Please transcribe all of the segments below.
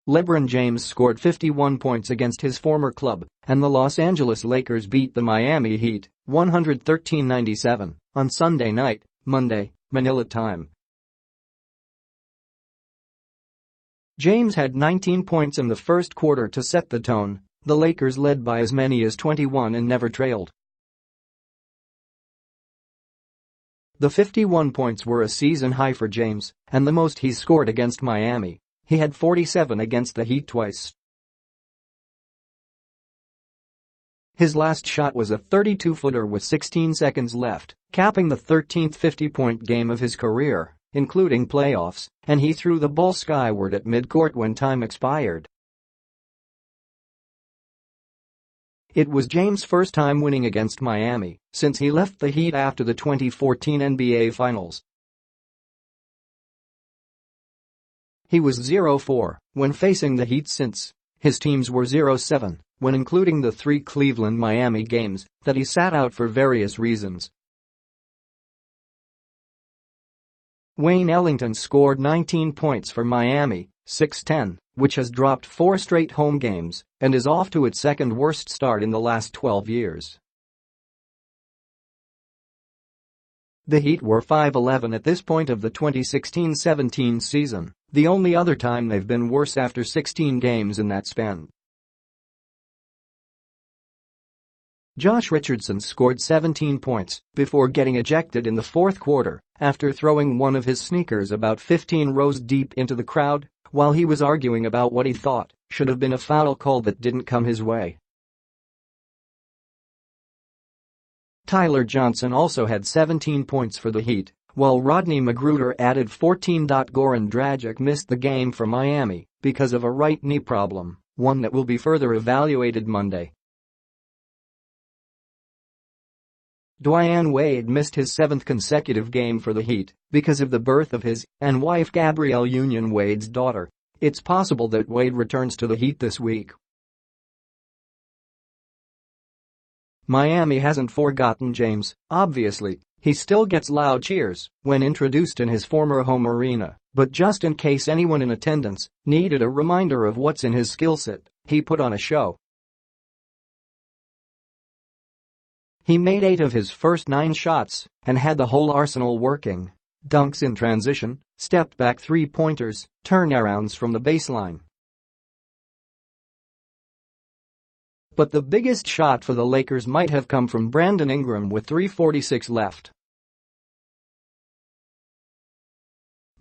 LeBron James scored 51 points against his former club, and the Los Angeles Lakers beat the Miami Heat 113-97 on Sunday night, Monday, Manila time. James had 19 points in the first quarter to set the tone. The Lakers led by as many as 21 and never trailed. The 51 points were a season high for James, and the most he's scored against Miami. He had 47 against the Heat twice. His last shot was a 32-footer with 16 seconds left, capping the 13th 50-point game of his career, including playoffs, and he threw the ball skyward at midcourt when time expired. It was James' first time winning against Miami since he left the Heat after the 2014 NBA Finals. He was 0-4 when facing the Heat since his teams were 0-7 when including the 3 Cleveland-Miami games that he sat out for various reasons. Wayne Ellington scored 19 points for Miami, 6-10, which has dropped 4 straight home games and is off to its second worst start in the last 12 years. The Heat were 5-11 at this point of the 2016-17 season, the only other time they've been worse after 16 games in that span. Josh Richardson scored 17 points before getting ejected in the fourth quarter after throwing one of his sneakers about 15 rows deep into the crowd while he was arguing about what he thought should have been a foul call that didn't come his way. Tyler Johnson also had 17 points for the Heat, while Rodney McGruder added 14. Goran Dragic missed the game for Miami because of a right knee problem, one that will be further evaluated Monday. Dwyane Wade missed his 7th consecutive game for the Heat because of the birth of his and wife Gabrielle Union Wade's daughter. It's possible that Wade returns to the Heat this week. Miami hasn't forgotten James, obviously. He still gets loud cheers when introduced in his former home arena, but just in case anyone in attendance needed a reminder of what's in his skill set, he put on a show. He made 8 of his first 9 shots and had the whole arsenal working. Dunks in transition, step-back three-pointers, turnarounds from the baseline. But the biggest shot for the Lakers might have come from Brandon Ingram with 3:46 left.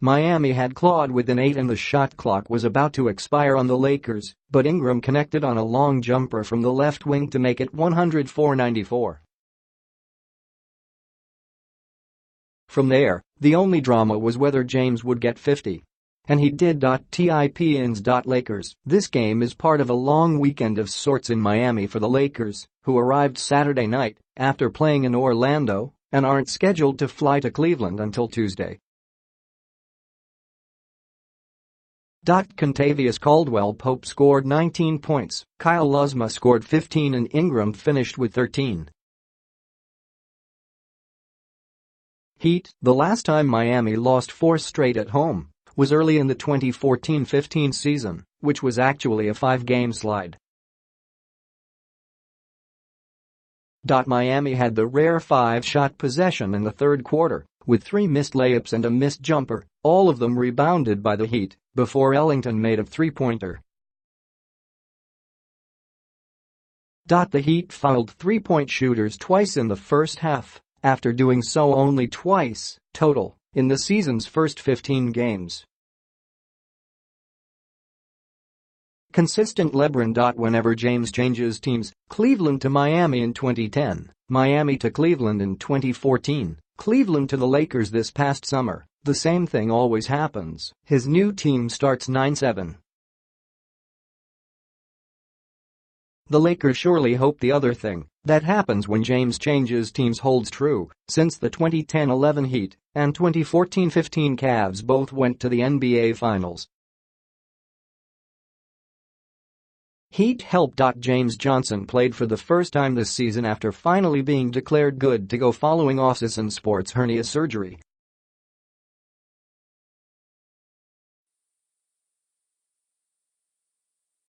Miami had clawed within 8 and the shot clock was about to expire on the Lakers, but Ingram connected on a long jumper from the left wing to make it 104-94. From there, the only drama was whether James would get 50. And he did. Tips. Lakers. This game is part of a long weekend of sorts in Miami for the Lakers, who arrived Saturday night after playing in Orlando and aren't scheduled to fly to Cleveland until Tuesday. Contavious Caldwell-Pope scored 19 points, Kyle Kuzma scored 15 and Ingram finished with 13. Heat. The last time Miami lost 4 straight at home was early in the 2014-15 season, which was actually a 5-game slide. Miami had the rare 5-shot possession in the third quarter, with 3 missed layups and a missed jumper, all of them rebounded by the Heat, before Ellington made a 3-pointer. The Heat fouled 3-point shooters twice in the first half, after doing so only twice, total, in the season's first 15 games. Consistent LeBron. Whenever James changes teams, Cleveland to Miami in 2010, Miami to Cleveland in 2014, Cleveland to the Lakers this past summer, the same thing always happens. His new team starts 9-7. The Lakers surely hope the other thing that happens when James changes teams holds true, since the 2010-11 Heat and 2014-15 Cavs both went to the NBA Finals. Heat help. James Johnson played for the first time this season after finally being declared good to go following off-season sports hernia surgery.